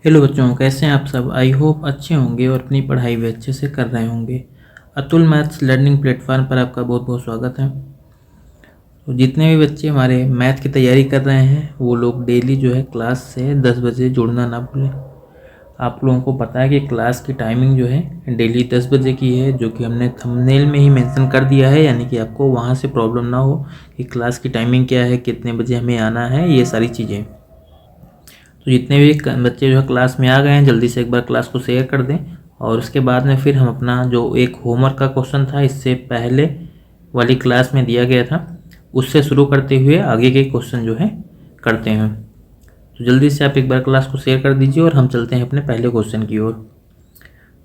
Hello बच्चों, कैसे हैं आप सब। आई होप अच्छे होंगे और अपनी पढ़ाई भी अच्छे से कर रहे होंगे। अतुल मैथ्स लर्निंग प्लेटफॉर्म पर आपका बहुत बहुत स्वागत है। तो जितने भी बच्चे हमारे मैथ की तैयारी कर रहे हैं वो लोग डेली जो है क्लास से 10 बजे जुड़ना ना भूलें। आप लोगों को पता है कि क्लास की टाइमिंग जो है डेली 10 बजे की है, जो कि हमने थंबनेल में ही मेंशन कर दिया है, यानी कि आपको वहाँ से प्रॉब्लम ना हो कि क्लास की टाइमिंग क्या है, कितने बजे हमें आना है, ये सारी चीज़ें। तो जितने भी बच्चे जो है क्लास में आ गए हैं जल्दी से एक बार क्लास को शेयर कर दें। और उसके बाद में फिर हम अपना जो एक होमवर्क का क्वेश्चन था इससे पहले वाली क्लास में दिया गया था उससे शुरू करते हुए आगे के क्वेश्चन जो है करते हैं। तो जल्दी से आप एक बार क्लास को शेयर कर दीजिए और हम चलते हैं अपने पहले क्वेश्चन की ओर।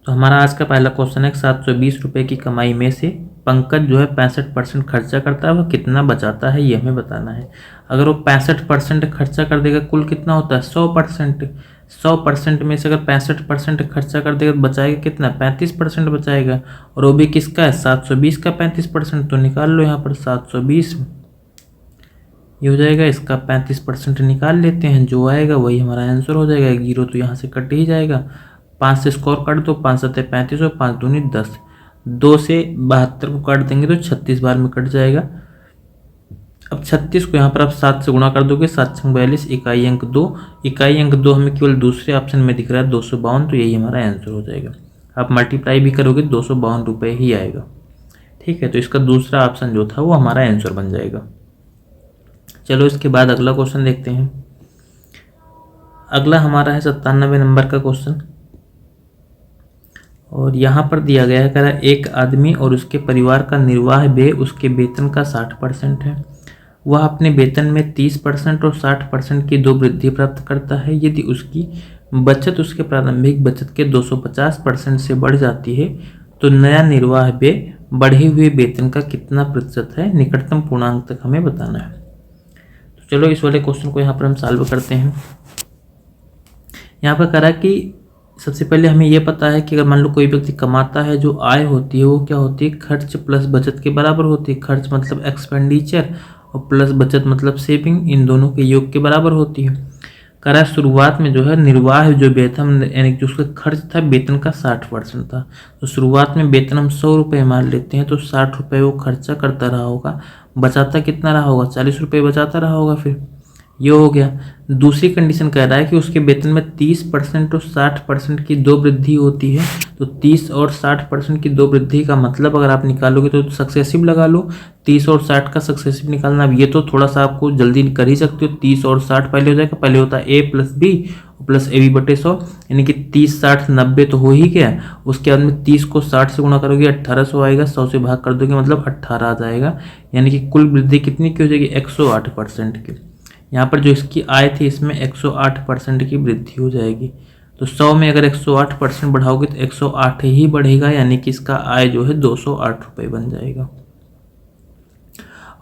तो हमारा आज का पहला क्वेश्चन है 720 रुपये की कमाई में से पंकज जो है 65% खर्चा करता है, वह कितना बचाता है ये हमें बताना है। अगर वो 65% खर्चा कर देगा, कुल कितना होता है 100%। 100% में से अगर 65% खर्चा कर देगा तो बचाएगा कितना, 35% बचाएगा। और वो भी किसका है, 720 का 35%। तो निकाल लो यहाँ पर 720, ये हो जाएगा, इसका 35% निकाल लेते हैं, जो आएगा वही हमारा आंसर हो जाएगा। एक जीरो तो यहाँ से कट ही जाएगा, 5 से स्कोर काट दो, 5 सत्ते 35 और 5 दूनी 10। 2 से 72 को काट देंगे तो 36 बार में कट जाएगा। अब 36 को यहाँ पर आप 7 से गुणा कर दोगे, 7 छंग 42, इकाई अंक 2। इकाई अंक 2 हमें केवल दूसरे ऑप्शन में दिख रहा है 252, तो यही हमारा आंसर हो जाएगा। आप मल्टीप्लाई भी करोगे 252 रुपये ही आएगा। ठीक है, तो इसका दूसरा ऑप्शन जो था वो हमारा आंसर बन जाएगा। चलो इसके बाद अगला क्वेश्चन देखते हैं। अगला हमारा है 97 नंबर का क्वेश्चन और यहाँ पर दिया गया है, कह रहा है एक आदमी और उसके परिवार का निर्वाह व्यय उसके वेतन का 60% है। वह अपने वेतन में 30% और 60% की दो वृद्धि प्राप्त करता है। यदि उसकी बचत उसके प्रारंभिक बचत के 250% से बढ़ जाती है तो नया निर्वाह व्यय बढ़े हुए वेतन का कितना प्रतिशत है, निकटतम पूर्णांक तक हमें बताना है। तो चलो इस वाले क्वेश्चन को यहाँ पर हम सॉल्व करते हैं। यहाँ पर करा कि सबसे पहले हमें यह पता है कि अगर मान लो कोई व्यक्ति कमाता है, जो आय होती है वो क्या होती है, खर्च प्लस बचत के बराबर होती है। खर्च मतलब एक्सपेंडिचर और प्लस बचत मतलब सेविंग, इन दोनों के योग के बराबर होती है। करा शुरुआत में जो है निर्वाह जो वेतन यानी जो उसका खर्च था वेतन का 60% था, तो शुरुआत में वेतन हम 100 रुपये मान लेते हैं, तो 60 रुपये वो खर्चा करता रहा होगा, बचाता कितना रहा होगा, 40 रुपये बचाता रहा होगा। फिर ये हो गया। दूसरी कंडीशन कह रहा है कि उसके वेतन में 30% और 60% की दो वृद्धि होती है। तो 30 और 60% की दो वृद्धि का मतलब अगर आप निकालोगे तो सक्सेसिव लगा लो। 30 और 60 का सक्सेसिव निकालना, अब ये तो थोड़ा सा आपको जल्दी कर ही सकते हो। 30 और 60 पहले हो जाएगा, पहले होता है A plus B plus A B बटे 100, यानी कि 30 60 90 तो हो ही गया। उसके बाद में 30 को 60 से गुणा करोगे 1800 आएगा, 100 से भाग कर दोगे मतलब 18 आ जाएगा, यानी कि कुल वृद्धि कितनी की हो जाएगी, 108% की। यहाँ पर जो इसकी आय थी इसमें 108% की वृद्धि हो जाएगी। तो 100 में अगर 108% बढ़ाओगे तो 108 ही बढ़ेगा, यानी कि इसका आय जो है 208 रुपये बन जाएगा।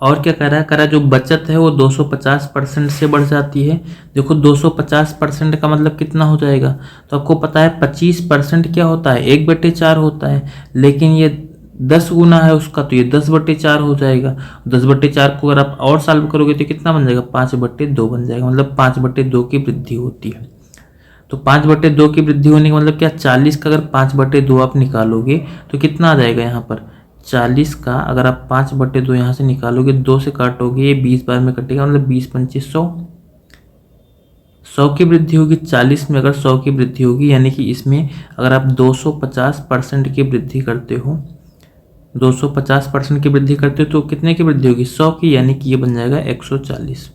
और क्या कह रहा है जो बचत है वो 250% से बढ़ जाती है। देखो 250% का मतलब कितना हो जाएगा, तो आपको पता है 25% क्या होता है, 1/4 होता है, लेकिन ये 10 गुना है उसका, तो ये 10/4 हो जाएगा। 10/4 को अगर आप और सॉल्व करोगे तो कितना बन जाएगा, 5/2 बन जाएगा, मतलब 5/2 की वृद्धि होती है। तो 5/2 की वृद्धि होने का मतलब क्या, 40 का अगर 5/2 आप निकालोगे तो कितना आ जाएगा, यहाँ पर 40 का अगर आप 5/2 यहाँ से निकालोगे, 2 से काटोगे, ये 20 बार में कटेगा, मतलब 20 पंचे 100। 100 की वृद्धि होगी, 40 में अगर 100 की वृद्धि होगी, यानी कि इसमें अगर आप 250% की वृद्धि करते हो, 250% की वृद्धि करते हो तो कितने की वृद्धि होगी, 100 की, यानी कि ये बन जाएगा 140।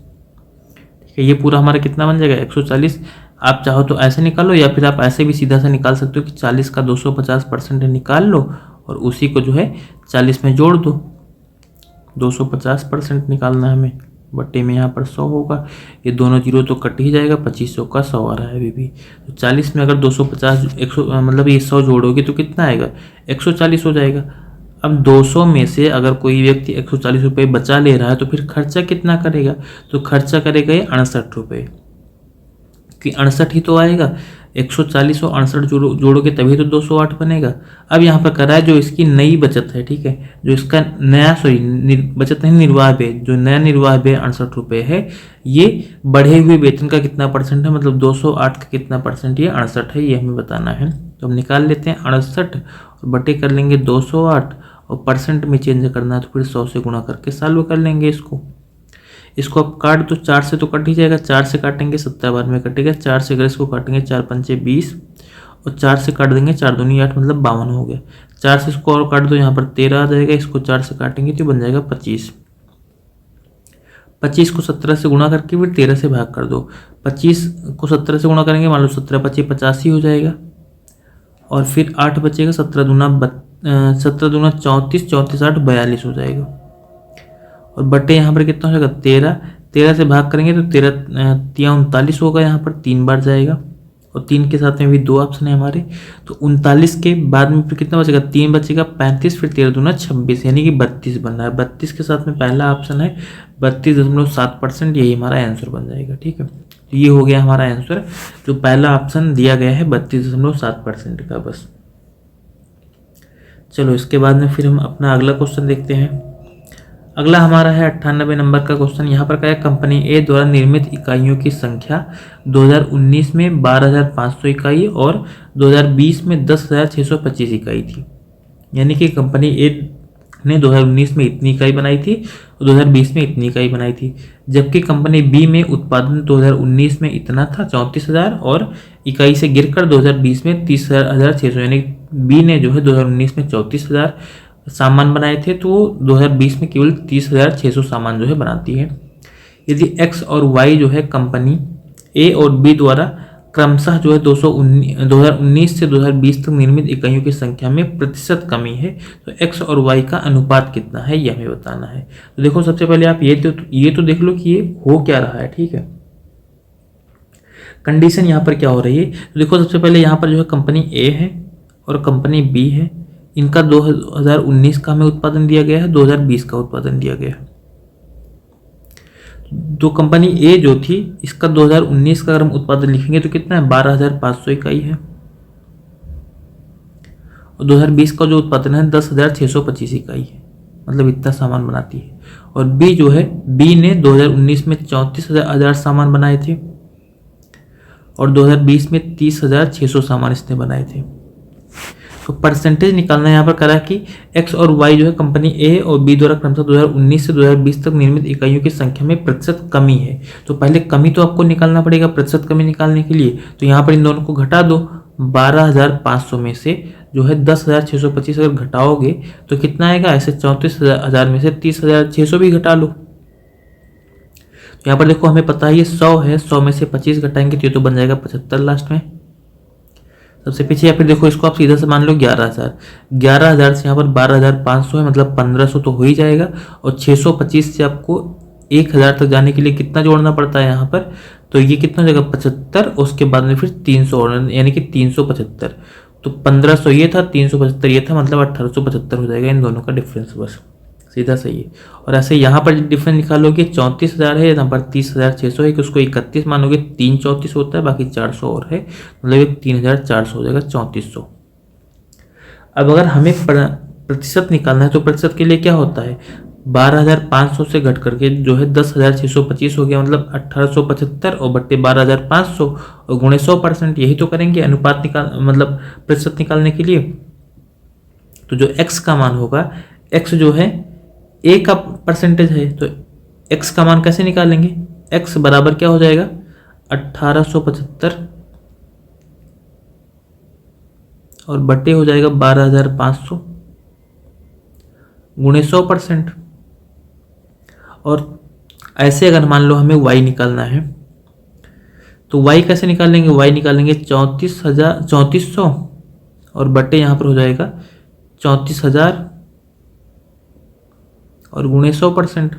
ठीक है, ये पूरा हमारा कितना बन जाएगा 140। आप चाहो तो ऐसे निकालो या फिर आप ऐसे भी सीधा सा निकाल सकते हो कि 40 का 250% निकाल लो और उसी को जो है 40 में जोड़ दो। 250% निकालना है हमें, बट्टे में यहाँ पर 100 होगा, ये दोनों जीरो तो कट ही जाएगा, 2500 का 100 आ रहा है अभी भी। तो 40 में अगर 250 100 मतलब ये 100 जोड़ोगे तो कितना आएगा, 140 हो जाएगा। अब 200 में से अगर कोई व्यक्ति 140 रुपये बचा ले रहा है तो फिर खर्चा कितना करेगा, तो खर्चा करेगा ये 68 रुपये। कि 68 ही तो आएगा। 140 और 68 जोड़ोगे तभी तो 208 बनेगा। अब यहाँ पर करा है जो इसकी नई बचत है, ठीक है, जो इसका नया बचत नहीं, निर्वाह व्यय, जो नया निर्वाह व्यय 68 रुपये है, ये बढ़े हुए वेतन का कितना परसेंट है, मतलब 208 का कितना परसेंट, ये 68 है, ये हमें बताना है। तो हम निकाल लेते हैं 68 और बटे कर लेंगे 208 और परसेंट में चेंज करना है तो फिर 100 से गुणा करके सॉल्व कर लेंगे इसको अब काट दो। 4 से तो कट ही जाएगा, 4 से काटेंगे 70 बार में कटेगा, 4 से अगर इसको काटेंगे 4 पंचे 20 और 4 से काट देंगे 4 दूनी 8 मतलब 52 हो गया। 4 से इसको और काट दो, यहाँ पर 13 आ जाएगा, इसको 4 से काटेंगे तो बन जाएगा 25। 25 को 17 से गुणा करके फिर 13 से भाग कर दो। 25 को 17 से गुणा करेंगे, मान लो 17 25 85 हो जाएगा और फिर 8 बचेगा, 17 दूना 34, 34 8 42 हो जाएगा और बटे यहाँ पर कितना हो जाएगा 13 से भाग करेंगे तो 13 39 होगा, यहाँ पर 3 बार जाएगा और 3 के साथ में भी 2 ऑप्शन है हमारे, तो 39 के बाद में फिर कितना बचेगा 3 बचेगा 35, फिर 13 दूना 26 यानी कि 32 बन रहा है। 32 के साथ में पहला ऑप्शन है 32.7%, यही हमारा आंसर बन जाएगा। ठीक है, तो ये हो गया हमारा आंसर, जो पहला ऑप्शन दिया गया है 32.7% का। बस चलो इसके बाद में फिर हम अपना अगला क्वेश्चन देखते हैं। अगला हमारा है 98 नंबर का क्वेश्चन। यहाँ पर क्या है, कंपनी ए द्वारा निर्मित इकाइयों की संख्या 2019 में 12,500 इकाई और 2020 में 10,625 इकाई थी। यानी कि कंपनी ए ने 2019 में इतनी इकाई बनाई थी और 2020 में इतनी इकाई बनाई थी, जबकि कंपनी बी में उत्पादन 2019 में इतना था 34,000 और इकाई से गिरकर 2020 में 30,600, यानी बी ने जो है 2019 में 34,000 सामान बनाए थे तो 2020 में केवल 30,600 सामान जो है बनाती है। यदि एक्स और वाई जो है कंपनी ए और बी द्वारा क्रमशः जो है 2019 से 2020 तक निर्मित इकाइयों की संख्या में प्रतिशत कमी है, तो एक्स और वाई का अनुपात कितना है ये हमें बताना है। तो देखो सबसे पहले आप ये तो देख लो कि ये हो क्या रहा है। ठीक है, कंडीशन यहाँ पर क्या हो रही है, तो देखो सबसे पहले यहाँ पर जो है कंपनी ए है और कंपनी बी है, इनका 2019 का हमें उत्पादन दिया गया है, 2020 का उत्पादन दिया गया है। तो कंपनी ए जो थी इसका 2019 का अगर हम उत्पादन लिखेंगे तो कितना है 12,500 इकाई है और 2020 का जो उत्पादन है 10,625 इकाई है, मतलब इतना सामान बनाती है। और बी जो है, बी ने 2019 में 34,000 सामान बनाए थे और 2020 में 30,600 सामान इसने बनाए थे। तो परसेंटेज निकालना यहाँ पर करा कि एक्स और वाई जो है कंपनी ए और बी द्वारा क्रमशः 2019 से 2020 तक निर्मित इकाइयों की संख्या में प्रतिशत कमी है। तो पहले कमी तो आपको निकालना पड़ेगा प्रतिशत कमी निकालने के लिए, तो यहाँ पर इन दोनों को घटा दो। 12,500 में से जो है 10,625 अगर घटाओगे तो कितना आएगा, ऐसे 34,000 में से 30,600 भी घटा लो। तो यहाँ पर देखो हमें पता है ये 100 है, 100 में से 25 घटाएंगे तो ये तो बन जाएगा 75 लास्ट में सबसे पीछे। या फिर देखो इसको आप सीधा से मान लो 11,000 से यहाँ पर 12,500 है, मतलब 1,500 तो हो ही जाएगा और 625 से आपको 1,000 तक जाने के लिए कितना जोड़ना पड़ता है यहाँ पर, तो ये कितना हो जाएगा 75, उसके बाद में फिर 300 यानी कि 375। तो 1,500 ये था, 375 ये था, मतलब 1,875 हो जाएगा इन दोनों का डिफरेंस, बस सीधा सही है। और ऐसे यहाँ पर डिफरेंस निकालोगे 34,000 है, यहाँ पर 30,600 है कि उसको 31 मानोगे 3 34 होता है, बाकी 400 और है, मतलब 3,400 हो जाएगा 3400। अब अगर हमें प्रतिशत निकालना है तो प्रतिशत के लिए क्या होता है, 12,500 से घट करके जो है 10,625 हो गया, मतलब 1,875 और बट्टे 12,500 और गुणे 100%, यही तो करेंगे अनुपात मतलब प्रतिशत निकालने के लिए। तो जो x का मान होगा, x जो है a का परसेंटेज है, तो x का मान कैसे निकालेंगे, x बराबर क्या हो जाएगा 1,875 और बटे हो जाएगा 12,500 गुणे 100%। और ऐसे अगर मान लो हमें y निकालना है तो y कैसे निकालेंगे, y निकालेंगे 34,00 और बटे यहाँ पर हो जाएगा 34,000 और गुणे 100%,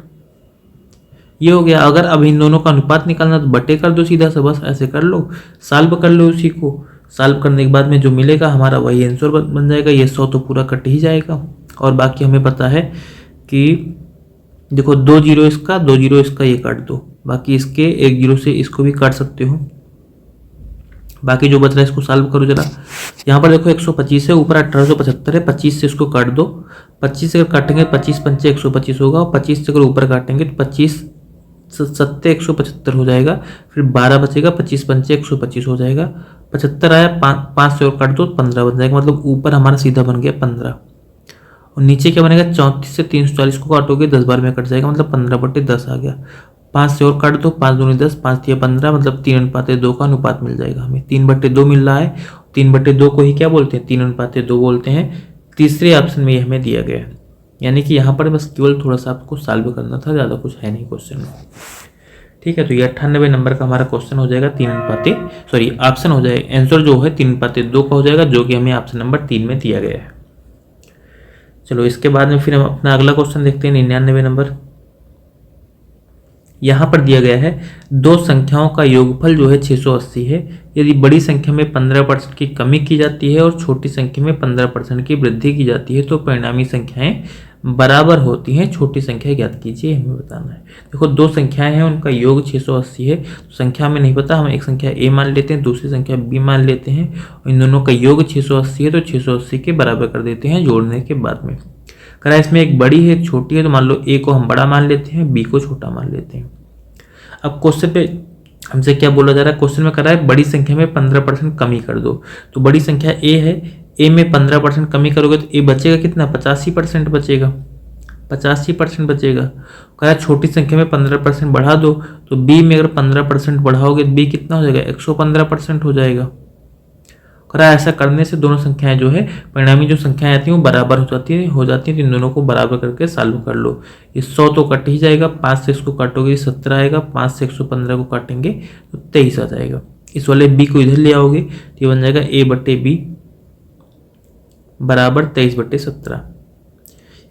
ये हो गया। अगर अब इन दोनों का अनुपात निकालना तो बटे कर दो सीधा से, बस ऐसे कर लो, सॉल्व कर लो उसी को। सॉल्व करने के बाद में जो मिलेगा हमारा वही आंसर बन जाएगा। ये 100 तो पूरा कट ही जाएगा और बाकी हमें पता है कि देखो 2 0 इसका 2 0 इसका ये काट दो, बाकी इसके 1 0 से इसको भी काट सकते हो। बाकी जो बच रहा है इसको सॉल्व करो जरा। यहाँ पर देखो 125 है, ऊपर 1875 है, 25 से इसको काट दो। 25 से अगर काटेंगे 25 पंचे 125 होगा, और 25 से अगर ऊपर काटेंगे तो 25 सत्ते 175 हो जाएगा। फिर 12 बचेगा, 25 पंचे 125 हो जाएगा। 75 आया, 5 से और काट दो 15 बन जाएगा। मतलब ऊपर हमारा सीधा बन गया 15, और नीचे क्या बनेगा 34 से 340 को काटोगे 10 बार में कट जाएगा, मतलब 15/10 आ गया। 5 से और काट दो, 5 दूनी 10, 5 तिया 15, मतलब 3:2 का अनुपात मिल जाएगा हमें। 3/2 मिल रहा है, 3/2 को ही क्या बोलते हैं 3:2 बोलते हैं। तीसरे ऑप्शन में ये हमें दिया गया है, यानी कि यहाँ पर बस केवल थोड़ा सा आपको सॉल्व करना था, ज़्यादा कुछ है नहीं क्वेश्चन में। ठीक है, तो ये 98 नंबर का हमारा क्वेश्चन हो जाएगा ऑप्शन हो जाएगा, आंसर जो है 3:2 का हो जाएगा, जो कि हमें ऑप्शन नंबर 3 में दिया गया है। चलो इसके बाद में फिर हम अपना अगला क्वेश्चन देखते हैं, 99 नंबर। यहाँ पर दिया गया है दो संख्याओं का योगफल जो है 680 है। यदि बड़ी संख्या में 15% की कमी की जाती है और छोटी संख्या में 15% की वृद्धि की जाती है तो परिणामी संख्याएं बराबर होती हैं। छोटी संख्या ज्ञात कीजिए, हमें बताना है। देखो दो संख्याएं हैं, उनका योग 680 है। तो संख्या में नहीं पता, हम एक संख्या a मान लेते हैं, दूसरी संख्या b मान लेते हैं, और इन दोनों का योग 680 है, तो 680 के बराबर कर देते हैं जोड़ने के बाद में। करा इसमें एक बड़ी है एक छोटी है, तो मान लो a को हम बड़ा मान लेते हैं, b को छोटा मान लेते हैं। अब क्वेश्चन पे हमसे क्या बोला जा रहा है, क्वेश्चन में करा है बड़ी संख्या में 15% कमी कर दो। तो बड़ी संख्या a है, a में 15% कमी करोगे तो a बचेगा कितना, 85% बचेगा, 85% बचेगा। कहा छोटी संख्या में 15% बढ़ा दो, तो b में अगर 15% बढ़ाओगे तो b कितना हो जाएगा, 115% हो जाएगा। करा ऐसा करने से दोनों संख्याएं जो है परिणामी जो संख्याएं आती हैं वो बराबर हो जाती है तो इन दोनों को बराबर करके सॉल्व कर लो। ये 100 तो कट ही जाएगा, 5 से इसको काटोगे 17 आएगा, 5 से 115 को काटेंगे तो 23 आ जाएगा। इस वाले b को इधर ले आओगे तो ये बन जाएगा a/b बराबर 23/17,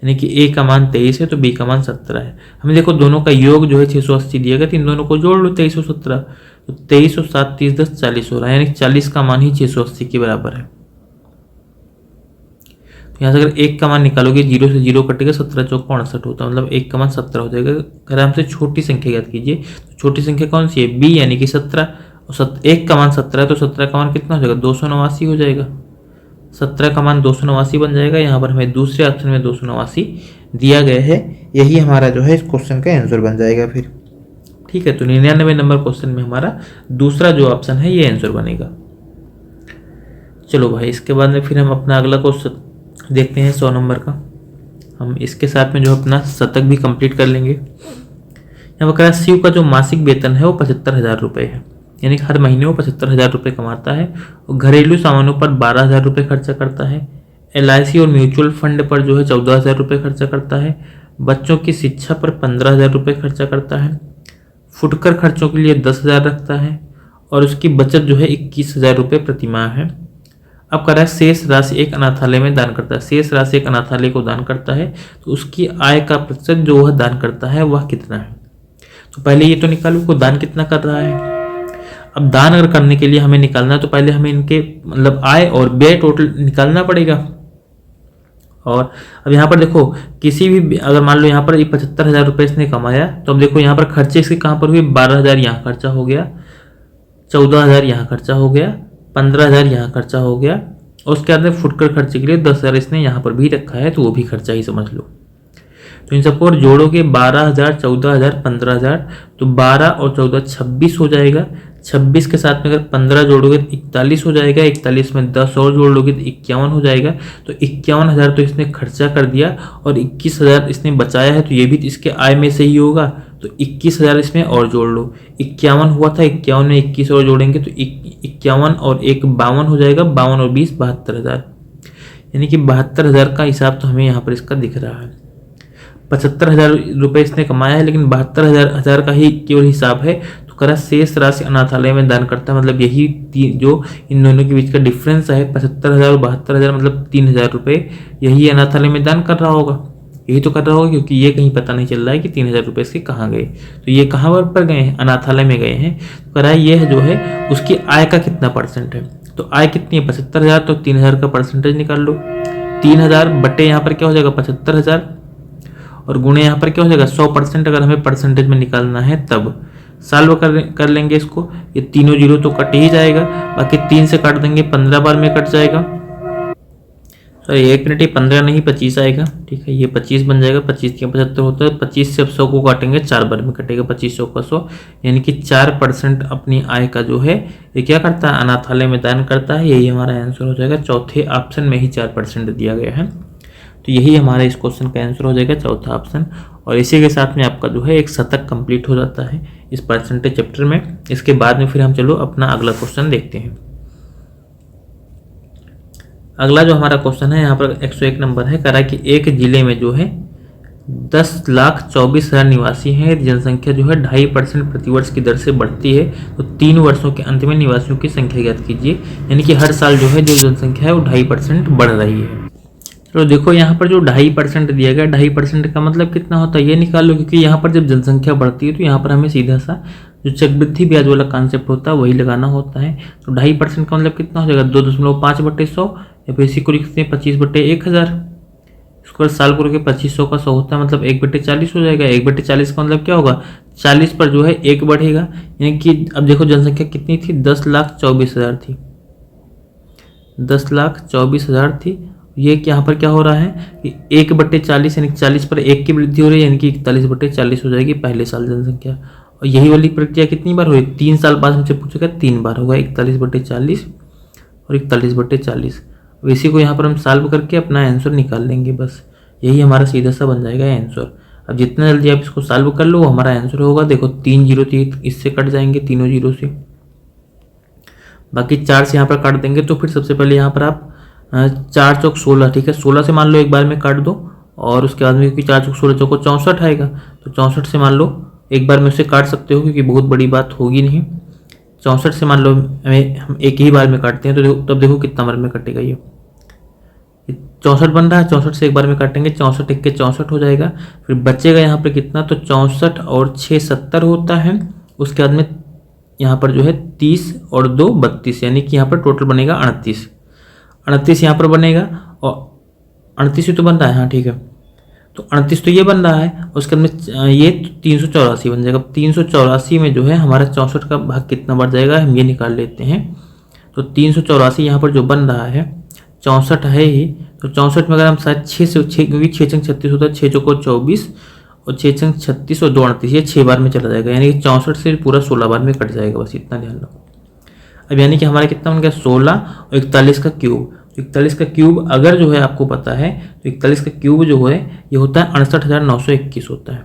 यानी कि a का मान 23 है तो b का मान 17 है। हमें देखो दोनों का योग जो है 680 दिया गया, तो इन दोनों को जोड़ लो 23 और 17, तो 23 और 7 30 10 40 हो रहा है, यानी 40 का मान ही 680 के बराबर है। तो यहाँ से अगर 1 का मान निकालोगे 0 से 0 कटेगा, 17 चौक 62 होता है, मतलब 1 का मान 17 हो जाएगा। अगर हमसे छोटी संख्या याद कीजिए, तो छोटी संख्या कौन सी है, b यानी कि 17, और 1 का मान 17 है तो 17 का मान कितना हो जाएगा, 289 हो जाएगा। 17 का मान 289 बन जाएगा। यहाँ पर हमें दूसरे ऑप्शन में 289 दिया गया है, यही हमारा जो है इस क्वेश्चन का आंसर बन जाएगा फिर। ठीक है, तो 99 नंबर क्वेश्चन में हमारा दूसरा जो ऑप्शन है ये आंसर बनेगा। चलो भाई, इसके बाद में फिर हम अपना अगला क्वेश्चन देखते हैं 100 नंबर का। हम इसके साथ में जो अपना शतक भी कंप्लीट कर लेंगे। यहाँ पर शिव का जो मासिक वेतन है वो 75,000 रुपये है, यानी कि हर महीने वो 75,000 रुपये कमाता है, और घरेलू सामानों पर 12,000 रुपये खर्चा करता है। LIC और म्यूचुअल फंड पर जो है 14,000 रुपये खर्चा करता है। बच्चों की शिक्षा पर 15,000 रुपये खर्चा करता है। फुटकर खर्चों के लिए 10,000 रखता है, और उसकी बचत जो है 21,000 रुपये प्रतिमाह है। अब कह रहा है शेष राशि एक अनाथालय में दान करता है। शेष राशि एक अनाथालय को दान करता है, तो उसकी आय का प्रतिशत जो वह दान करता है वह कितना है। तो पहले ये तो निकालो को दान कितना कर रहा है। अब दान अगर करने के लिए हमें निकालना है तो पहले हमें इनके मतलब आय और व्यय टोटल निकालना पड़ेगा। और अब यहाँ पर देखो किसी भी अगर मान लो यहाँ पर 75,000 रुपये इसने कमाया, तो अब देखो यहाँ पर खर्चे इसके कहाँ पर हुए, 12,000 यहाँ खर्चा हो गया, 14,000 यहाँ खर्चा हो गया, 15,000 यहाँ खर्चा हो गया, और उसके बाद में फुटकर खर्चे के लिए 10,000 इसने यहाँ पर भी रखा है, तो वो भी खर्चा ही समझ लो। तो इन सबको जोड़ोगे 12,000 14,000 15,000, तो 12 और 14 26 हो जाएगा। 26 के साथ में अगर 15 जोड़ोगे तो 41 हो जाएगा। 41 में 10 और जोड़ लोगे तो 51 हो जाएगा। तो 51,000 तो इसने खर्चा कर दिया, और 21,000 इसने बचाया है, तो ये भी इसके आय में से ही होगा। तो 21,000 इसमें और जोड़ लो। 51 हुआ था, 51 में 21 और जोड़ेंगे तो 51 और 1 52 हो जाएगा। 52 और 20 72,000, यानी कि 72,000 का हिसाब तो हमें यहाँ पर इसका दिख रहा है। 75,000 रुपये इसने कमाया है, लेकिन 72,000 का ही केवल हिसाब है। तो करा शेष राशि अनाथालय में दान करता है, मतलब यही जो इन दोनों के बीच का डिफरेंस है 75,000 और 72,000, मतलब 3,000 रुपये यही अनाथालय में दान कर रहा होगा। यही तो कर रहा होगा, क्योंकि ये कहीं पता नहीं चल रहा है कि 3,000 रुपये इसके कहाँ गए। तो ये कहाँ पर गए हैं, अनाथालय में गए हैं। तो करा ये जो है उसकी आय का कितना परसेंट है। तो आय कितनी है 75,000, तो 3,000 का परसेंटेज निकाल लो। 3,000 बटे यहाँ पर क्या हो जाएगा 75,000, और गुणे यहाँ पर क्या हो जाएगा 100%। अगर हमें परसेंटेज में निकालना है तब सॉल्व कर लेंगे इसको। ये तीनों जीरो तो कट ही जाएगा, बाकी 3 से काट देंगे 15 बार में कट जाएगा। सॉरी 1 मिनट, ये 15 नहीं 25 आएगा, ठीक है। ये 25 बन जाएगा, 25 के 75 होता है, 25 से 100 को काटेंगे 4 बार में कटेगा, 25 का 100, यानी कि 4% अपनी आय का जो है ये क्या करता है, अनाथालय में दान करता है। यही हमारा आंसर हो जाएगा, चौथे ऑप्शन में ही 4% दिया गया है, तो यही हमारा इस क्वेश्चन का आंसर हो जाएगा, चौथा ऑप्शन। और इसी के साथ में आपका जो है एक शतक कंप्लीट हो जाता है इस परसेंटेज चैप्टर में। इसके बाद में फिर हम चलो अपना अगला क्वेश्चन देखते हैं। अगला जो हमारा क्वेश्चन है यहाँ पर 101 नंबर है, कह रहा है कि एक जिले में जो है 10,24,000 निवासी हैं, यदि जनसंख्या जो है 2.5% प्रतिवर्ष की दर से बढ़ती है तो 3 वर्षों के अंत में निवासियों की संख्या ज्ञात कीजिए। यानी कि हर साल जो है जो जनसंख्या है वो 2.5% बढ़ रही है। तो देखो यहाँ पर जो 2.5% दिया गया, 2.5% का मतलब कितना होता है ये निकाल लो, क्योंकि यहाँ पर जब जनसंख्या बढ़ती है तो यहाँ पर हमें सीधा सा जो चक्रवृद्धि ब्याज वाला कॉन्सेप्ट होता है वही लगाना होता है। तो 2.5% का मतलब कितना हो जाएगा, 2.5/100, या फिर इसी को लिखते हैं 25/1000। इसको साल को करके 2500 का 100 होता है, मतलब 1/40 हो जाएगा। 1/40 का मतलब क्या होगा, 40 पर जो है 1 बढ़ेगा, यानी कि अब देखो जनसंख्या कितनी थी, 10,24,000 थी, 10,24,000 थी। ये यहाँ पर क्या हो रहा है कि 1/40 यानी 40 पर 1 की वृद्धि हो रही है, यानी कि 41/40 हो जाएगी पहले साल जनसंख्या। और यही वाली प्रक्रिया कितनी बार हुई, 3 साल बाद हमसे पूछेगा 3 बार होगा, 41/40 और 41/40। इसी को यहाँ पर हम सॉल्व करके अपना आंसर निकाल लेंगे, बस यही हमारा सीधा सा बन जाएगा आंसर। अब जितना जल्दी आप इसको सॉल्व कर लो वो हमारा आंसर होगा। देखो 3 जीरो थी, इससे कट जाएंगे तीनों जीरो से, बाकी 4 से यहाँ पर काट देंगे। तो फिर सबसे पहले यहाँ पर आप 4 चौक 16, ठीक है, 16 से मान लो एक बार में काट दो, और उसके बाद में क्योंकि 4 चौक 16 चौको 64 आएगा, तो 64 से मान लो एक बार में उसे काट सकते हो, क्योंकि बहुत बड़ी बात होगी नहीं। 64 से मान लो हम एक ही बार में काटते हैं, तो तब देखो कितना बार में कटेगा, ये 64 बन रहा है, 64 से एक बार में काटेंगे, 64 एक के 64 हो जाएगा। फिर बचेगा यहाँ पर कितना, तो 64 और 6 70 होता है। उसके बाद में यहाँ पर जो है 30 और 2 32, यानी कि यहाँ पर टोटल बनेगा 38 यहाँ पर बनेगा, और 38 ही तो बन रहा है, हाँ ठीक है, तो 38 तो ये बन रहा है। उसके बाद में ये 384 बन जाएगा। 384 में जो है हमारा 64 का भाग कितना बढ़ जाएगा, हम ये निकाल लेते हैं। तो 384 यहाँ पर जो बन रहा है 64 है ही, तो 64 में अगर हम शायद 6 से 6, क्योंकि 6 छंग 36 होता है, 6 चौको 24 और 6 छंग 36 और 2 38, ये 6 बार में चला जाएगा, यानी कि 64 से पूरा 16 बार में कट जाएगा, बस इतना ध्यान रखो। अब यानी कि हमारा कितना बन गया, 16 और 41 का क्यूब। 41 का क्यूब अगर जो है आपको पता है, तो 41 का क्यूब जो है ये होता है 68,921 होता है,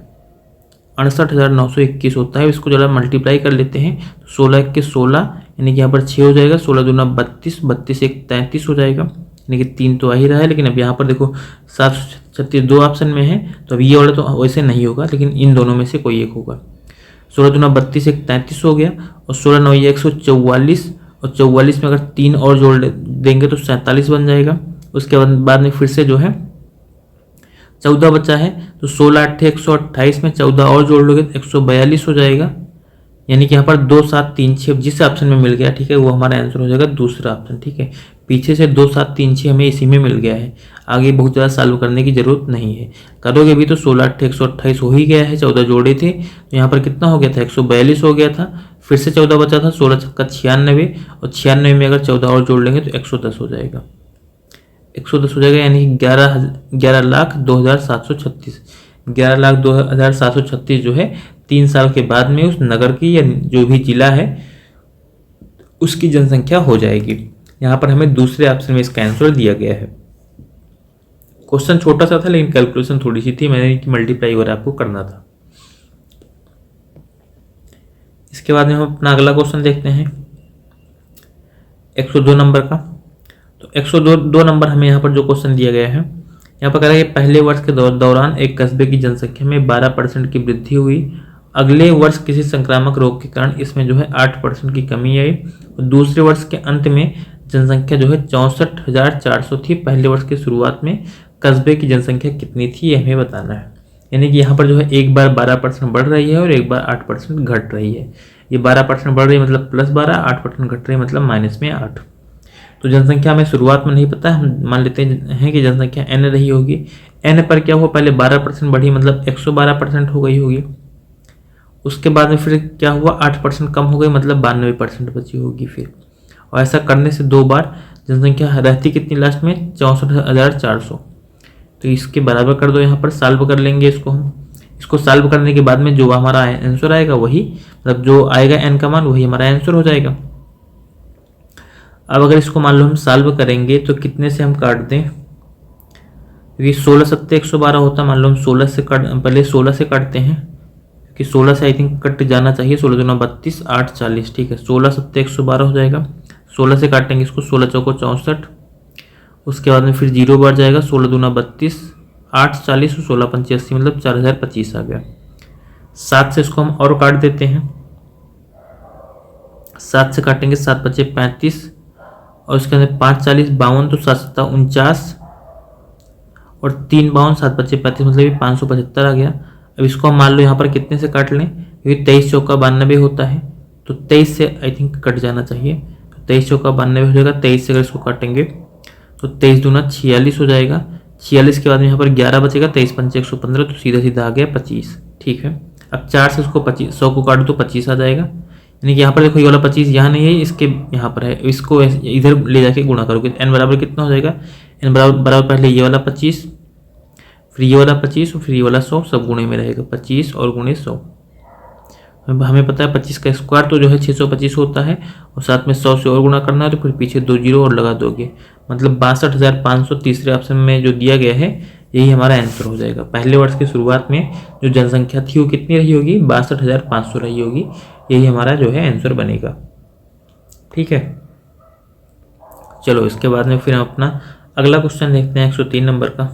68,921 होता है। इसको जरा मल्टीप्लाई कर लेते हैं, तो 16 1 के 16, यानी कि यहाँ पर 6 हो जाएगा, 16 दूना 32, 32 1 33 हो जाएगा, यानी कि 3 तो आ ही रहा है। लेकिन अब यहाँ पर देखो 736 2 ऑप्शन में है, तो अब ये वाला तो वैसे नहीं होगा, लेकिन इन दोनों में से कोई एक होगा। 16 दूना 32 1 33 हो गया, और 16 9 144, और 44 में अगर 3 और जोड़ देंगे तो 47 बन जाएगा। उसके बाद में फिर से जो है 14 बचा है, तो 16 8 128 में 14 और जोड़ लोगे तो 142 हो जाएगा, यानी कि यहाँ पर 2 7 3 6 जिस ऑप्शन में मिल गया, ठीक है, वो हमारा आंसर हो जाएगा दूसरा ऑप्शन, ठीक है। पीछे से 2 7 3 6 हमें इसी में मिल गया है, आगे बहुत ज़्यादा सॉल्व करने की जरूरत नहीं है। करोगे भी तो 16 8 128 हो ही गया है, 14 जोड़े थे, तो यहाँ पर कितना हो गया था, 142 हो गया था। फिर से 14 बचा था, 16 छक्का 96, और 96 में अगर 14 और जोड़ लेंगे तो 110 हो जाएगा, 110 हो जाएगा, यानी 11,02,736, 11,02,736 जो है 3 साल के बाद में उस नगर की या जो भी जिला है उसकी जनसंख्या हो जाएगी। यहाँ पर हमें दूसरे ऑप्शन में इसका आंसर दिया गया है। क्वेश्चन छोटा सा था, लेकिन कैलकुलेशन थोड़ी सी थी, मैंने मल्टीप्लाई वगैरह आपको करना था। इसके बाद में हम अपना अगला क्वेश्चन देखते हैं 102 नंबर का। तो 102 नंबर हमें यहाँ पर जो क्वेश्चन दिया गया है, यहाँ पर कह रहा है कि पहले वर्ष के दौरान एक कस्बे की जनसंख्या में 12% की वृद्धि हुई, अगले वर्ष किसी संक्रामक रोग के कारण इसमें जो है 8% की कमी आई, और दूसरे वर्ष के अंत में जनसंख्या जो है 64,400 थी। पहले वर्ष की शुरुआत में कस्बे की जनसंख्या कितनी थी ये हमें बताना है। यानी कि यहाँ पर जो है एक बार 12% बढ़ रही है और एक बार 8% घट रही है। ये 12% बढ़ रही है मतलब +12, 8% घट रही है मतलब -8। तो जनसंख्या हमें शुरुआत में नहीं पता, हम मान लेते हैं कि जनसंख्या n रही होगी। n पर क्या हुआ, पहले 12% बढ़ी मतलब 112% हो गई होगी, उसके बाद में फिर क्या हुआ, 8% कम हो गई, मतलब 92% बची होगी फिर। और ऐसा करने से 2 बार जनसंख्या रहती कितनी लास्ट में, 64,400। तो इसके बराबर कर दो, यहाँ पर सॉल्व कर लेंगे इसको हम। इसको सॉल्व करने के बाद में जो हमारा आंसर आएगा वही, मतलब जो आएगा n का मान वही हमारा आंसर हो जाएगा। अब अगर इसको मान लो हम सॉल्व करेंगे तो कितने से हम काट दें, क्योंकि 16 सत्ते 112 होता, मान लो हम 16 से पहले 16 से काटते हैं, क्योंकि 16 से आई थिंक कट जाना चाहिए। 16 दूना 32, 8 40, ठीक है। 16 सत्ते 112 हो जाएगा। 16 से काटेंगे इसको, 16 चौको 64, उसके बाद में फिर 0 बढ़ जाएगा। 16 दूना 32, 8 40, 16 85, मतलब 4025 आ गया। 7 से इसको हम और काट देते हैं, 7 से काटेंगे, 7 बचे 35, और उसके अंदर 5 40 52, तो 7 7 49, और 3 52, 7 बचे 35, मतलब ये 575 आ गया। अब इसको हम मान लो यहाँ पर कितने से काट लें, क्योंकि 23 चौका 92 होता है, तो 23 से आई थिंक कट जाना चाहिए। तो 23 चौका 92 हो जाएगा। 23 से अगर इसको काटेंगे तो 23 दूना 46 हो जाएगा। 46 के बाद में यहाँ पर 11 बचेगा। 23 पंचे 115, तो सीधा सीधा आ गया 25, ठीक है। अब 4 से उसको 100 को काटो तो 25 आ जाएगा। यानी कि यहाँ पर देखो ये वाला 25 यहाँ नहीं है, इसके यहाँ पर है, इसको इधर ले जाके गुणा करोगे, n बराबर कितना हो जाएगा, n बराबर पहले ये वाला 25, फिर ये वाला 25, और फिर ये वाला 100, सब गुणे में रहेगा। 25 और गुणे 100, हमें पता है 25 का स्क्वायर तो जो है 625 होता है, और साथ में 100 से और गुणा करना है, तो फिर पीछे 2 जीरो और लगा दोगे, मतलब 62,500 तीसरे ऑप्शन में जो दिया गया है यही हमारा आंसर हो जाएगा। पहले वर्ष की शुरुआत में जो जनसंख्या थी वो कितनी रही होगी, 62,500 रही होगी। यही हमारा जो है आंसर बनेगा, ठीक है। चलो इसके बाद में फिर हम अपना अगला क्वेश्चन देखते हैं 103 नंबर का।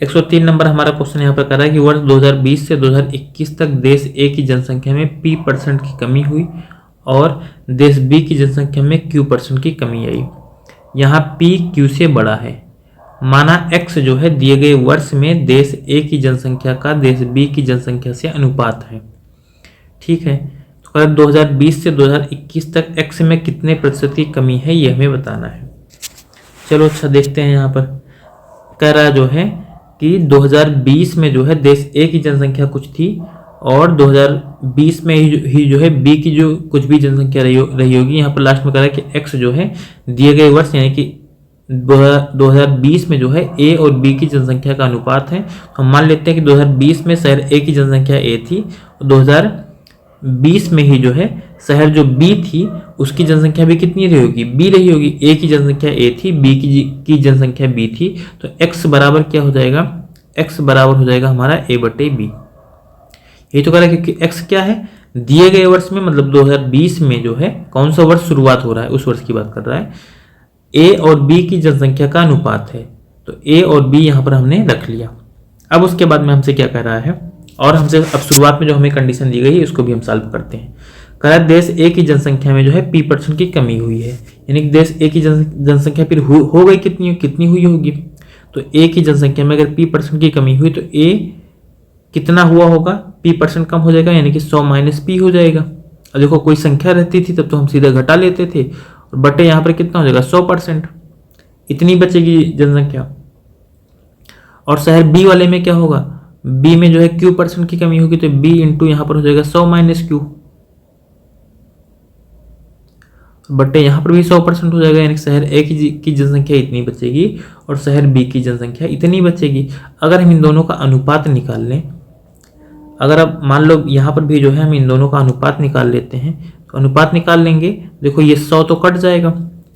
103 नंबर हमारा क्वेश्चन यहाँ पर कर रहा है कि वर्ष 2020 से 2021 तक देश ए की जनसंख्या में p% की कमी हुई और देश बी की जनसंख्या में q% की कमी आई। यहाँ p q से बड़ा है, माना x जो है दिए गए वर्ष में देश ए की जनसंख्या का देश बी की जनसंख्या से अनुपात है, ठीक है। तो अगर 2020 से 2021 तक x में कितने प्रतिशत की कमी है ये हमें बताना है। चलो अच्छा देखते हैं, यहाँ पर कह रहा जो है कि 2020 में जो है देश ए की जनसंख्या कुछ थी, और 2020 में ही जो है बी की जो कुछ भी जनसंख्या रही होगी। यहाँ पर लास्ट में कह रहा है कि x जो है दिए गए वर्ष यानी कि 2020 में जो है ए और बी की जनसंख्या का अनुपात है। हम मान लेते हैं कि 2020 में शहर ए की जनसंख्या ए थी, और 2020 में ही जो है शहर जो बी थी उसकी जनसंख्या भी कितनी रही होगी, बी रही होगी। ए की जनसंख्या ए थी, बी की जनसंख्या बी थी, तो x बराबर क्या हो जाएगा, x बराबर हो जाएगा हमारा a बटे बी। यही तो कह रहा है क्योंकि x क्या है, दिए गए वर्ष में, मतलब 2020 में जो है कौन सा वर्ष शुरुआत हो रहा है उस वर्ष की बात कर रहा है, a और b की जनसंख्या का अनुपात है, तो a और b यहाँ पर हमने रख लिया। अब उसके बाद में हमसे क्या कह रहा है, और हमसे अब शुरुआत में जो हमें कंडीशन दी गई है उसको भी हम सॉल्व करते हैं। कह रहा है देश ए की जनसंख्या में जो है p% की कमी हुई है, यानी कि देश ए की जनसंख्या फिर हो गई कितनी हुई होगी, तो ए की जनसंख्या में अगर p% की कमी हुई तो ए कितना हुआ होगा, p% कम हो जाएगा, यानी कि 100 माइनस p हो जाएगा। अब देखो कोई संख्या रहती थी तब तो हम सीधा घटा लेते थे, और बटे यहाँ पर कितना हो जाएगा 100%, इतनी बचेगी जनसंख्या। और शहर बी वाले में क्या होगा, बी में जो है q% की कमी होगी, तो b इंटू यहाँ पर हो जाएगा 100 माइनस q, बटे यहाँ पर भी 100% हो जाएगा, यानी शहर ए की जनसंख्या इतनी बचेगी और शहर बी की जनसंख्या इतनी बचेगी। अगर हम इन दोनों का अनुपात निकाल लें, अगर अब मान लो यहाँ पर भी जो है हम इन दोनों का अनुपात निकाल लेते हैं, तो अनुपात निकाल लेंगे, देखो ये 100 तो कट जाएगा,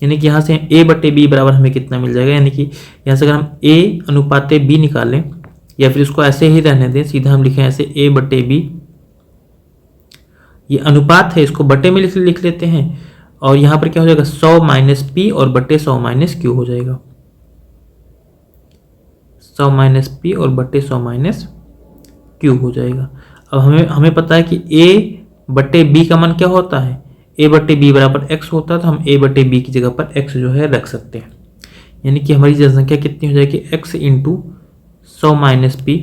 यानी कि यहाँ से a बटे बी बराबर हमें कितना मिल जाएगा, यानी कि यहाँ से अगर हम a अनुपात b निकालें, या फिर इसको ऐसे ही रहने दें, सीधा हम लिखें ऐसे a बटे बी, ये अनुपात है, इसको बटे में लिख लेते हैं, और यहाँ पर क्या हो जाएगा 100 माइनस पी और बटे 100 माइनस क्यू हो जाएगा, 100 माइनस पी और बटे 100 माइनस क्यू हो जाएगा। अब हमें पता है कि a बटे b का मान क्या होता है, a बटे b बराबर x होता है, तो हम a बटे b की जगह पर x जो है रख सकते हैं, यानी कि हमारी जनसंख्या कितनी हो जाएगी, x इंटू 100 माइनस पी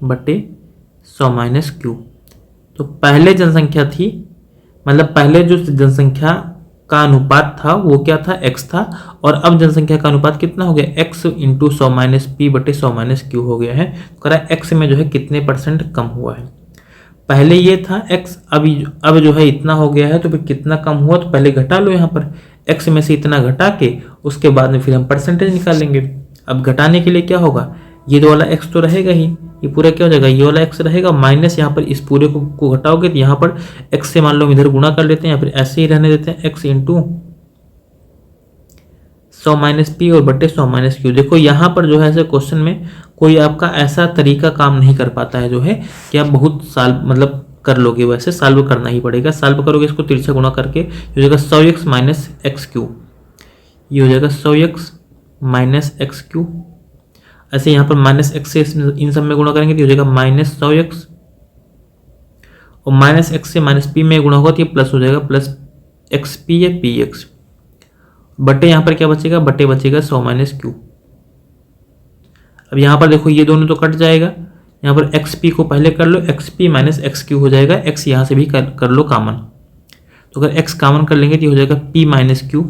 बटे 100 माइनस क्यू। तो पहले जनसंख्या थी, मतलब पहले जो जनसंख्या का अनुपात था वो क्या था, x था, और अब जनसंख्या का अनुपात कितना हो गया, x इंटू 100 माइनस पी बटे 100 माइनस क्यू हो गया है। करा x में जो है कितने % कम हुआ है। पहले ये था x, अब जो है इतना हो गया है, तो फिर कितना कम हुआ, तो पहले घटा लो यहाँ पर, x में से इतना घटा के उसके बाद में फिर हम परसेंटेज निकालेंगे। अब घटाने के लिए क्या होगा, ये दो वाला x तो रहेगा ही, ये पूरा क्या हो जाएगा, ये वाला x रहेगा, माइनस यहाँ पर इस पूरे को घटाओगे तो यहाँ पर x से मान लो इधर गुणा कर लेते हैं, या फिर ऐसे ही रहने देते हैं, x इंटू 100 माइनस पी और बटे 100 माइनस क्यू। देखो यहाँ पर जो है ऐसे क्वेश्चन में कोई आपका ऐसा तरीका काम नहीं कर पाता है जो है कि आप बहुत साल मतलब कर लोगे, वैसे सॉल्व करना ही पड़ेगा। सॉल्व करोगे इसको तिरछा गुणा करके, हो जाएगा 100x माइनस एक्स क्यू, ये हो जाएगा 100x माइनस एक्स क्यू। ऐसे यहाँ पर माइनस एक्स से इन सब में गुणा करेंगे तो हो जाएगा माइनस 100x, और माइनस एक्स से माइनस पी में गुणा होगा तो ये प्लस हो जाएगा, प्लस एक्स पी या पी एक्स, बटे यहाँ पर क्या बचेगा, बटे बचेगा 100 माइनस क्यू। अब यहाँ पर देखो ये दोनों तो कट जाएगा, यहाँ पर एक्स पी को पहले कर लो, X P minus X Q हो जाएगा, एक्स यहाँ से भी कर लो कॉमन, तो अगर एक्स कॉमन कर लेंगे तो हो जाएगा पी माइनस क्यू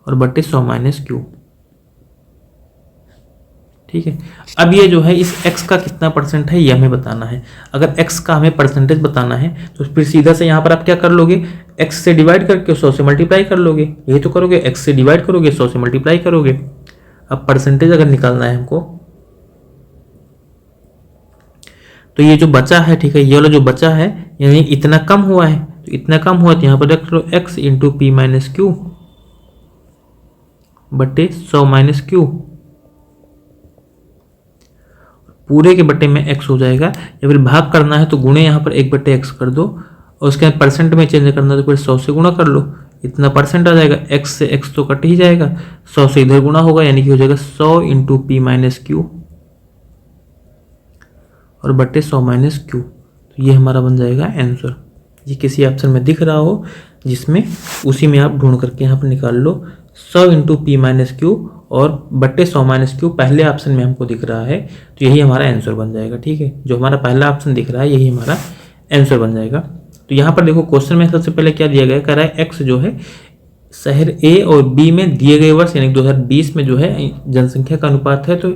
और बटे 100 माइनस क्यू। ठीक है, अब ये जो है इस x का कितना % है ये हमें बताना है। अगर x का हमें परसेंटेज बताना है तो फिर सीधा से यहाँ पर आप क्या कर लोगे, x से डिवाइड करके 100 से मल्टीप्लाई कर लोगे, यही तो करोगे, x से डिवाइड करोगे 100 से मल्टीप्लाई करोगे। अब परसेंटेज अगर निकालना है हमको, तो ये जो बचा है, ठीक है, ये वाला जो बचा है यानी इतना कम हुआ है, तो इतना कम हुआ तो यहाँ पर रख लो x into P minus Q बटे 100 माइनस क्यू, पूरे के बटे में x हो जाएगा, या फिर भाग करना है तो गुणे यहाँ पर 1/x कर दो, और उसके बाद परसेंट में चेंज करना है तो फिर 100 से गुणा कर लो, इतना % आ जाएगा, x से x तो कट ही जाएगा, 100 से इधर गुणा होगा, यानी कि हो जाएगा 100 इंटू पी माइनस क्यू और बटे 100 माइनस क्यू। तो ये हमारा बन जाएगा आंसर। ये किसी ऑप्शन में दिख रहा हो जिसमें उसी में आप ढूंढ करके यहाँ पर निकाल लो, 100 इंटू पी माइनस क्यू और बट्टे 100 माइनस क्यू पहले ऑप्शन में हमको दिख रहा है, तो यही हमारा आंसर बन जाएगा। ठीक है, जो हमारा पहला ऑप्शन दिख रहा है यही हमारा आंसर बन जाएगा। तो यहाँ पर देखो क्वेश्चन में सबसे पहले क्या दिया गया, कह रहा है एक्स जो है शहर ए और बी में दिए गए वर्ष यानी 2020 में जो है जनसंख्या का अनुपात है, तो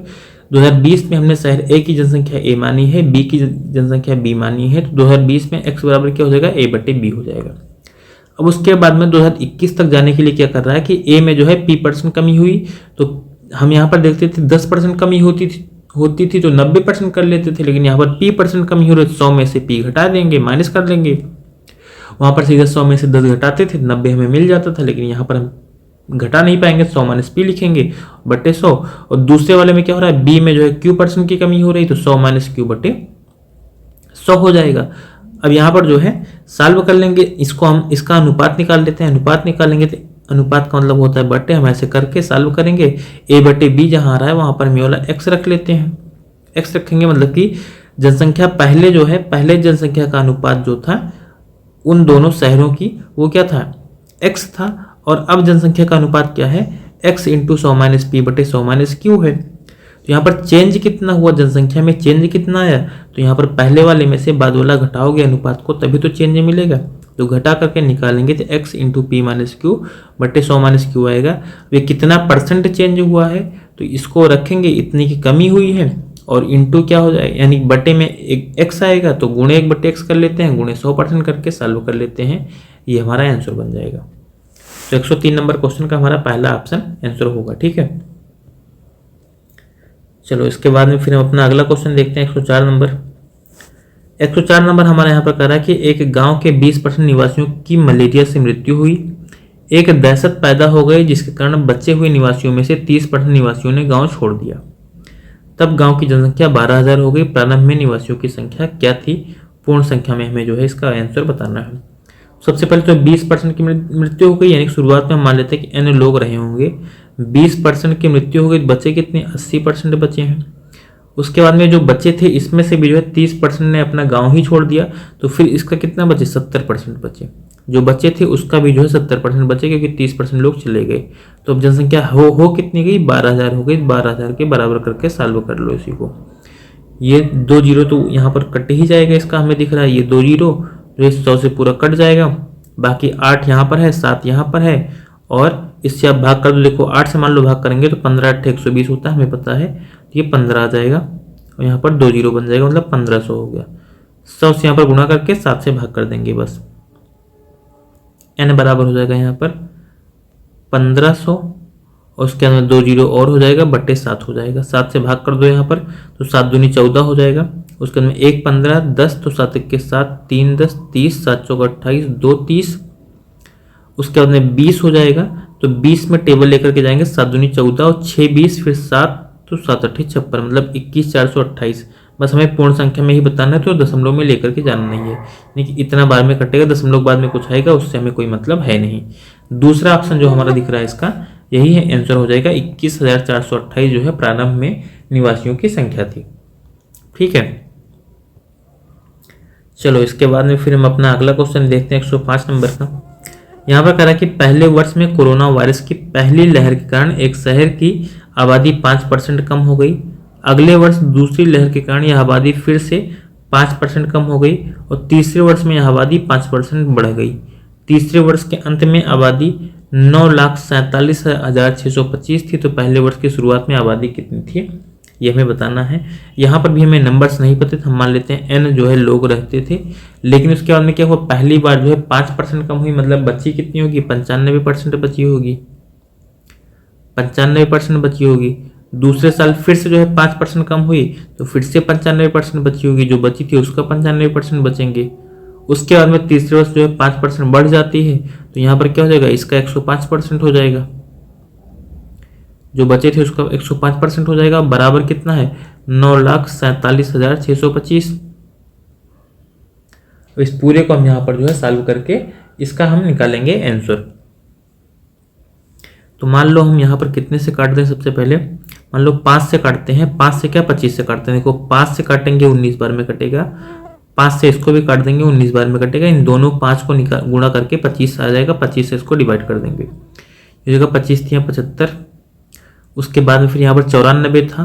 2020 में हमने शहर ए की जनसंख्या ए मानी है, बी की जनसंख्या बी मानी है, तो 2020 में एक्स बराबर क्या हो जाएगा, ए बटे बी हो जाएगा। अब उसके बाद में 2021 तक जाने के लिए क्या कर रहा है कि ए में जो है p% कमी हुई, तो हम यहाँ पर देखते थे 10% कमी होती थी तो 90% कर लेते थे, लेकिन यहाँ पर p% कमी हो रही है, 100 में से p घटा देंगे, माइनस कर देंगे। वहाँ पर सीधे 100 में से 10 घटाते थे, 90 हमें मिल जाता था, लेकिन यहाँ पर हम घटा नहीं पाएंगे, 100 माइनस p लिखेंगे बटे 100। और दूसरे वाले में क्या हो रहा है, b में जो है q% की कमी हो रही, तो 100 माइनस q बटे 100 हो जाएगा। अब यहाँ पर जो है सॉल्व कर लेंगे इसको, हम इसका अनुपात निकाल लेते हैं। अनुपात निकालेंगे तो अनुपात का मतलब होता है बटे, हम ऐसे करके सॉल्व करेंगे, ए बटे बी जहाँ आ रहा है वहाँ पर हम ये वाला एक्स रख लेते हैं। एक्स रखेंगे मतलब कि जनसंख्या पहले जो है, पहले जनसंख्या का अनुपात जो था उन दोनों शहरों की वो क्या था, एक्स था, और अब जनसंख्या का अनुपात क्या है, एक्स इंटू 100 माइनस पी बटे 100 माइनस क्यू है। तो यहाँ पर चेंज कितना हुआ, जनसंख्या में चेंज कितना आया, तो यहाँ पर पहले वाले में से बाद वाला घटाओगे अनुपात को तभी तो चेंज मिलेगा, तो घटा करके निकालेंगे तो x into P minus Q बटे 100 माइनस क्यू आएगा। ये कितना % चेंज हुआ है, तो इसको रखेंगे इतनी की कमी हुई है, और इंटू क्या हो जाएगा यानी बटे में एक x आएगा, तो गुणे 1/x कर लेते हैं, गुणे 100% करके सॉल्व कर लेते हैं, ये हमारा आंसर बन जाएगा। तो 103 नंबर क्वेश्चन का हमारा पहला ऑप्शन आंसर होगा। ठीक है, चलो इसके बाद में फिर हम अपना अगला क्वेश्चन देखते हैं। 104 नंबर। 104 नंबर हमारे यहाँ पर कह रहा है कि एक गांव के 20% निवासियों की मलेरिया से मृत्यु हुई। एक दहशत पैदा हो गई जिसके कारण बचे हुए निवासियों में से 30% निवासियों ने गांव छोड़ दिया। तब गांव की जनसंख्या 12,000 हो गई। प्रारंभ में निवासियों की संख्या क्या थी? पूर्ण संख्या में हमें जो है इसका आंसर बताना है। सबसे पहले तो 20% की मृत्यु हो गई, यानी शुरुआत में हम मान लेते हैं कि n लोग रहे होंगे, 20% की मृत्यु हो गई, बचे कितने, 80% बचे हैं। उसके बाद में जो बचे थे इसमें से भी जो है 30% ने अपना गांव ही छोड़ दिया, तो फिर इसका कितना बचे, 70% बचे। जो बचे थे उसका भी जो है 70% बचे, क्योंकि 30% लोग चले गए। तो अब जनसंख्या हो कितनी गई, 12,000 हो गई। 12,000 के बराबर करके सॉल्व कर लो इसी को। ये 2 जीरो तो यहाँ पर कट ही जाएगा, इसका हमें दिख रहा है, ये 2 जीरो जो 100 से पूरा कट जाएगा, बाकी 8 यहाँ पर है, 7 यहाँ पर है, और इससे आप भाग कर दो। देखो 8 से मान लो भाग करेंगे तो 15 8 120 होता है, हमें पता है। तो ये 15 आ जाएगा और यहाँ पर 2 जीरो बन जाएगा, मतलब 1500 हो गया। 100 से यहाँ पर गुणा करके 7 से भाग कर देंगे बस। n बराबर हो जाएगा यहाँ पर 1500 और उसके अंदर 2 जीरो और हो जाएगा, बट्टे 7 हो जाएगा। 7 से भाग कर दो यहाँ पर तो 7 दूनी 14 हो जाएगा। उसके अंदर 1 15 10, तो 7 1 के 7, 3 10 30, 7 चौक 28, 2 30। उसके बाद में 20 हो जाएगा, तो 20 में टेबल लेकर के जाएंगे, 7 दूनी 14 और 6 20, फिर 7, तो 7 8 56, मतलब 21 428। बस हमें पूर्ण संख्या में ही बताना है, तो दशमलव में लेकर के जाना नहीं है, यानी कि इतना बार में कटेगा, दशमलव बाद में कुछ आएगा, उससे हमें कोई मतलब है नहीं। दूसरा ऑप्शन जो हमारा दिख रहा है इसका यही है, आंसर हो जाएगा 21,428 जो है प्रारंभ में निवासियों की संख्या थी। ठीक है, चलो इसके बाद में फिर हम अपना अगला क्वेश्चन देखते हैं 105 नंबर का। यहाँ पर कह रहा है कि पहले वर्ष में कोरोना वायरस की पहली लहर के कारण एक शहर की आबादी 5% कम हो गई। अगले वर्ष दूसरी लहर के कारण यह आबादी फिर से 5% कम हो गई और तीसरे वर्ष में यह आबादी 5% बढ़ गई। तीसरे वर्ष के अंत में आबादी 9,47,625 थी। तो पहले वर्ष की शुरुआत में आबादी कितनी थी ये हमें बताना है। यहाँ पर भी हमें नंबर्स नहीं पते थे, हम मान लेते हैं n जो है लोग रहते थे, लेकिन उसके बाद में क्या हुआ, पहली बार जो है 5% कम हुई, मतलब बची कितनी होगी, 95% बची होगी, 95% बची होगी। दूसरे साल फिर से जो है 5% कम हुई, तो फिर से 95% बची होगी, जो बची थी उसका 95% बचेंगे। उसके बाद में तीसरे वर्ष जो है 5% बढ़ जाती है, तो यहाँ पर क्या हो जाएगा, इसका 105% हो जाएगा, जो बचे थे उसका 105% हो जाएगा। बराबर कितना है, 9,47,625। इस पूरे को हम यहाँ पर जो है सॉल्व करके इसका हम निकालेंगे आंसर। तो मान लो हम यहाँ पर कितने से काटते हैं, सबसे पहले मान लो 5 से काटते हैं। 5 से क्या 25 से काटते हैं, देखो 5 से काटेंगे 19 बार में कटेगा, 5 से इसको भी काट देंगे 19 बार में कटेगा। इन दोनों 5 को गुणा करके 25 आ जाएगा, 25 से इसको डिवाइड कर देंगे। ये जगह 25 थी, 75। उसके बाद में फिर यहाँ पर 94 था,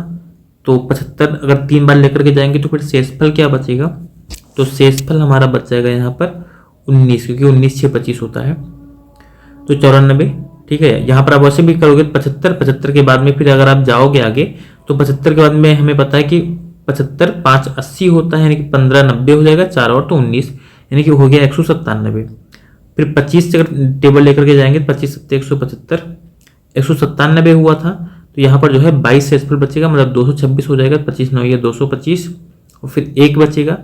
तो 75 अगर 3 बार लेकर के जाएंगे तो फिर शेषफल क्या बचेगा, तो शेषफल हमारा बच जाएगा यहाँ पर 19, क्योंकि 19 6 25 होता है, तो 94। ठीक है, यहाँ पर आप वैसे भी करोगे 75 के बाद में फिर अगर आप जाओगे आगे तो 75 के बाद में हमें पता है कि 75 5 80 होता है, यानी कि 15 90 हो जाएगा, 4 और तो 19, यानी कि हो गया 197। फिर 25 से अगर टेबल लेकर के जाएंगे 25 7 175, 197 हुआ था, तो यहाँ पर जो है 22 शेषफल बचेगा, मतलब 226 हो जाएगा। 25 9 ये 225 और फिर 1 बचेगा,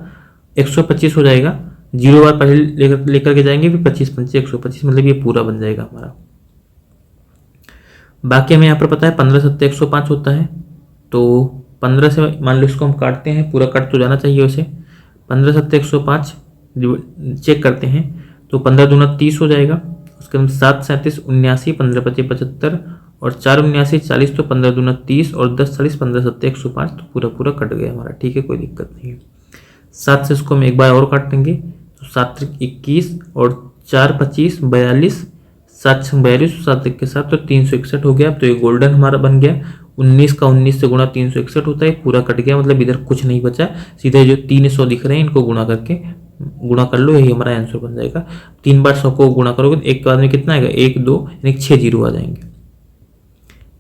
125 हो जाएगा। 0 बार पहले लेकर के जाएंगे, फिर 25 5 125, मतलब ये पूरा बन जाएगा हमारा। बाकी हमें यहाँ पर पता है 15 7 105 होता है, तो 15 से मान लो इसको हम काटते हैं, पूरा कट तो जाना चाहिए वैसे। 15 7 105 चेक करते हैं, तो 15 दूना 30 हो जाएगा। उसके बाद 7 37 79, 15 25 75 और 4 79 40, तो 15 दूना 30 और 10 40 15 7 105, तो पूरा पूरा कट गया हमारा। ठीक है, कोई दिक्कत नहीं है। 7 से इसको हम एक बार और काट देंगे, तो 7 21 और 4 25 42, 7 42 7 के साथ, तो 361 हो गया। तो ये गोल्डन हमारा बन गया। 19 का 19 से गुणा 361 होता है, पूरा कट गया, मतलब इधर कुछ नहीं बचा। सीधे जो 300 दिख रहे हैं इनको गुणा कर लो, यही हमारा आंसर बन जाएगा। 3 बार 100 को गुणा करोगे तो एक के बाद में कितना आएगा, 1 2 यानी 6 जीरो आ जाएंगे,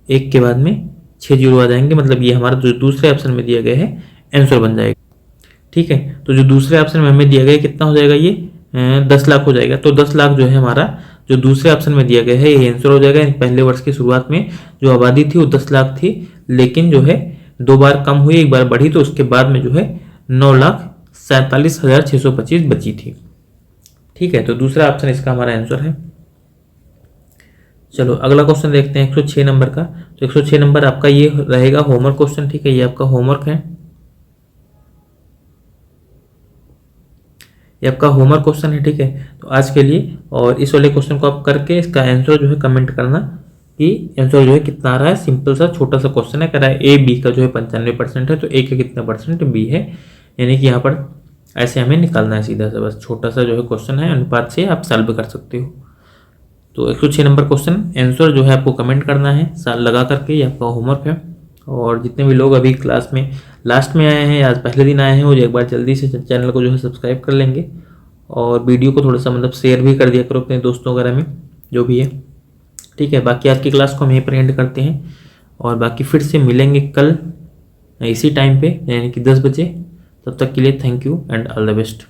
1 के बाद में 6 जीरो आ जाएंगे, मतलब ये हमारा जो दूसरे ऑप्शन में दिया गया है आंसर बन जाएगा। ठीक है, तो जो दूसरे ऑप्शन में हमें दिया गया कितना हो जाएगा, ये 10 लाख हो जाएगा। तो 10 लाख जो है हमारा जो दूसरे ऑप्शन में दिया गया है ये आंसर हो जाएगा। पहले वर्ष की शुरुआत में जो आबादी थी वो 10 लाख थी, लेकिन जो है 2 बार कम हुई, 1 बार बढ़ी, तो उसके बाद में जो है 9,47,625 बची थी। ठीक है, तो दूसरा ऑप्शन इसका हमारा आंसर है। चलो अगला क्वेश्चन देखते हैं 106 नंबर का। तो 106 नंबर आपका ये रहेगा होमवर्क क्वेश्चन। ठीक है, ये आपका होमवर्क है, ये आपका होमवर्क क्वेश्चन है। ठीक है, तो आज के लिए, और इस वाले क्वेश्चन को आप करके इसका आंसर जो है कमेंट करना कि आंसर जो है कितना आ रहा है। सिंपल सा छोटा सा क्वेश्चन है, कह रहा है ए बी का जो है 95% है, तो ए का कितना परसेंट बी है, यानी कि यहाँ पर ऐसे हमें निकालना है सीधा सा। बस छोटा सा जो है क्वेश्चन है, अनुपात से आप सॉल्व कर सकते हो। तो 106 नंबर क्वेश्चन आंसर जो है आपको कमेंट करना है साल लगा करके, ये आपका होमवर्क है। और जितने भी लोग अभी क्लास में लास्ट में आए हैं, आज पहले दिन आए हैं, वो एक बार जल्दी से चैनल को जो है सब्सक्राइब कर लेंगे और वीडियो को थोड़ा सा मतलब शेयर भी कर दिया करो अपने दोस्तों वगैरह में, जो भी है। ठीक है, बाकी आज की क्लास को हम यहीं पर एंड करते हैं और बाकी फिर से मिलेंगे कल इसी टाइम पे, यानी कि 10 बजे। तब तक के लिए thank you and all the best.